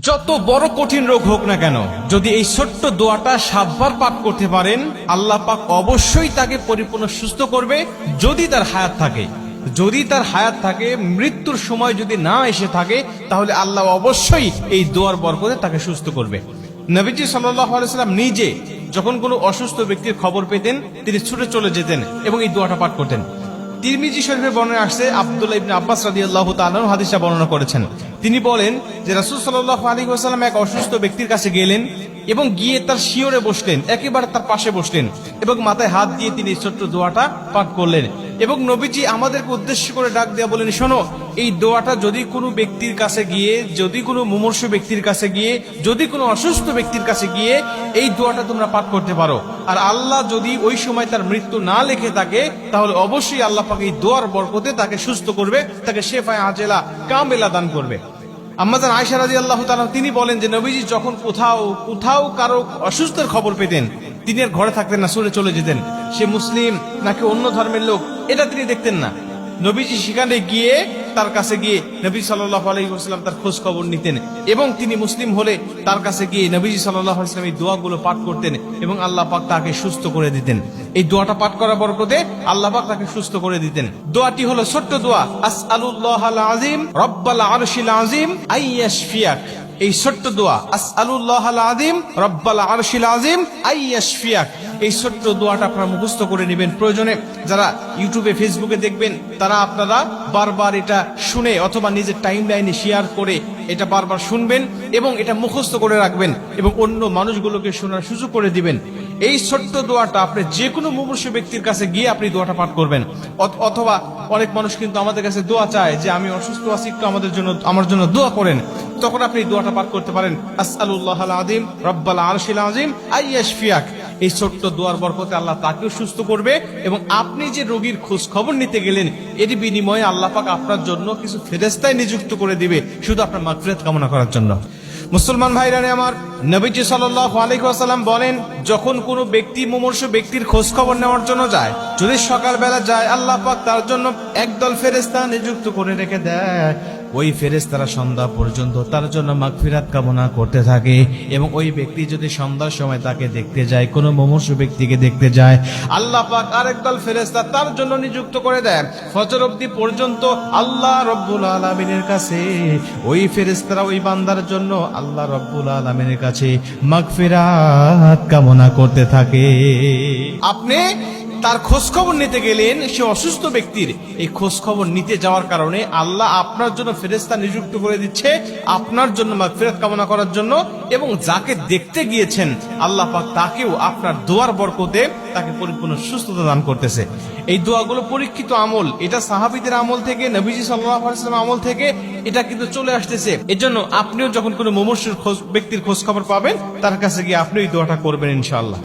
যত বড় কঠিন রোগ হোক না কেন, যদি এই ছোট্ট দোয়াটা 7 বার পাঠ করতে পারেন, আল্লাহ পাক অবশ্যই তাকে পরিপূর্ণ সুস্থ করবে। যদি তার হায়াত থাকে, যদি তার হায়াত থাকে, মৃত্যুর সময় যদি না এসে থাকে, তাহলে আল্লাহ অবশ্যই এই দোয়ার বরকতে তাকে সুস্থ করবে। নবীজি সাল্লাল্লাহু আলাইহি ওয়াসাল্লাম নিজে যখন কোনো অসুস্থ ব্যক্তির খবর পেতেন, তিনি ছুটে চলে যেতেন এবং এই দোয়াটা পাঠ করতেন। তিরমিজি শরীফের বর্ণনায় আসছে, আব্দুল্লাহ ইবনে আব্বাস রাদিয়াল্লাহু তাআলা আনহু হাদিসটা বর্ণনা করেছেন। তিনি বলেন যে রাসূল সাল্লাল্লাহু আলাইহি ওয়াসাল্লাম এক অসুস্থ ব্যক্তির কাছে গেলেন এবং গিয়ে তার শিয়রে বসলেন, একেবারে তার পাশে বসলেন এবং মাথায় হাত দিয়ে তিনি এই ছোট্ট দোয়াটা পাঠ করলেন। এবং নবীজি আমাদেরকে উদ্দেশ্য করে ডাক দেয়া বলেন, শোনো, এই দোয়াটা যদি কোনো ব্যক্তির কাছে গিয়ে, যদি কোনো মুমূর্ষু ব্যক্তির কাছে গিয়ে, যদি কোনো অসুস্থ ব্যক্তির কাছে গিয়ে এই দোয়াটা তোমরা পাঠ করতে পারো, আর আল্লাহ যদি ওই সময় তার মৃত্যু না লিখে থাকে, তাহলে অবশ্যই আল্লাহ পাক এই দোয়ার বরকতে তাকে সুস্থ করবে, তাকে শেফায়ে আজেলা কামেলা দান করবে। আম্মাজান আয়েশা রাদিয়াল্লাহু তাআলা তিনি বলেন যে নবীজি যখন কোথাও কারো অসুস্থের খবর পেতেন, তিনি আর ঘরে থাকতেন না, ছুটে চলে যেতেন। সে মুসলিম নাকি অন্য ধর্মের লোক, এটা তিনি দেখতেন না। নবীজি সেখানে গিয়ে, তার কাছে গিয়ে নবী সাল্লাল্লাহু আলাইহি ওয়াসাল্লাম তার খোঁজ খবর নিতেন এবং তিনি মুসলিম হলে তার কাছে গিয়ে নবীজি সাল্লাল্লাহু আলাইহি ওয়াসাল্লাম এই দোয়াগুলো পাঠ করতেন এবং আল্লাহ পাক তাকে সুস্থ করে দিতেন। এই দোয়াটা পাঠ করার বরকতে আল্লাহ পাক তাকে সুস্থ করে দিতেন। দোয়াটি হলো ছোট্ট দোয়া, আসআলুল্লাহাল আযীম রব্বাল আরশিল আযীম আইয়াশফিয়াক। এই ছোট্ট দোয়া, আসআলুল্লাহাল আযীম রব্বাল আরশিল আযীম আইয়াশফিয়াক, এই ছোট্ট দোয়াটা আপনারা মুখস্থ করে নেবেন। প্রয়োজনে যারা ইউটিউবে ফেসবুকে দেখবেন, তারা আপনারা বারবার এটা শুনে অথবা নিজের টাইম লাইনে শেয়ার করে এটা বারবার শুনবেন এবং এটা মুখস্থ করে রাখবেন এবং অন্য মানুষগুলোকে শোনার সুযোগ করে দিবেন। এই ছোট্ট দোয়াটা আপনি যে কোনো মুমূর্ষু ব্যক্তির কাছে গিয়ে আপনি দোয়াটা পাঠ করবেন। অথবা অনেক মানুষ কিন্তু আমাদের কাছে দোয়া চায় যে আমি অসুস্থ আছি, একটু আমার জন্য দোয়া করেন। তখন আপনি দোয়াটা পাঠ করতে পারেন, আসআলুল্লাহাল আযীম রব্বাল আরশিল আযীম আইয়াশফিয়াক। এই ছোট্ট দোয়ার বরকতে আল্লাহ তাকেও সুস্থ করবে এবং আপনি যে রোগীর খোঁজ খবর নিতে গেলেন, এর বিনিময়ে আল্লাহ পাক আপনার জন্য কিছু ফেরেশতায় নিযুক্ত করে দিবে, শুধু আপনার মাগফিরাত কামনা করার জন্য। মুসলমান ভাইরা আমার, নবীজি সাল্লাল্লাহু আলাইহি ওয়াসাল্লাম বলেন, যখন কোনো ব্যক্তি মুমূর্ষু ব্যক্তির খোঁজ খবর নেওয়ার জন্য যায়, যদি সকালবেলা যায়, আল্লাহ পাক তার জন্য একদল ফেরেশতা নিযুক্ত করে রেখে দেয়। ওই ফেরেশতারা সন্ধ্যা পর্যন্ত তার জন্য মাগফিরাত কামনা করতে থাকে এবং ওই ব্যক্তি যদি সন্ধ্যার সময় তাকে দেখতে যায়, কোনো মুমূর্ষু ব্যক্তিকে দেখতে যায়, আল্লাহ পাক আরেকদল ফেরেশতা তার জন্য নিযুক্ত করে দেয়। ফজর অবধি পর্যন্ত আল্লাহ রব্বুল আলামিনের কাছে ওই ফেরেশতারা ওই বান্দার জন্য আল্লাহ রব্বুল আলামিনের কাছে মাগফিরাত কামনা করতে থাকে। আপনি তার খোঁজ খবর নিতে গেলেন, সে অসুস্থ ব্যক্তির, এই খোঁজ খবর নিতে যাওয়ার কারণে আল্লাহ আপনার জন্য ফেরেশতা নিযুক্ত করে দিচ্ছে আপনার জন্য মাগফিরাত কামনা করার জন্য। এবং যাকে দেখতে গিয়েছেন, আল্লাহ পাক তাকেও আপনার দোয়ার বরকতে তাকে পরিপূর্ণ সুস্থতা দান করতেছে। এই দোয়াগুলো পরীক্ষিত আমল, এটা সাহাবীদের আমল থেকে, নবীজি সাল্লাল্লাহু আলাইহি ওয়াসাল্লাম আমল থেকে এটা কিন্তু চলে আসতেছে। এজন্য আপনিও যখন কোনো মুমূর্ষু ব্যক্তির খোঁজ খবর পাবেন, তার কাছে গিয়ে আপনি এই দোয়াটা করবেন ইনশাআল্লাহ।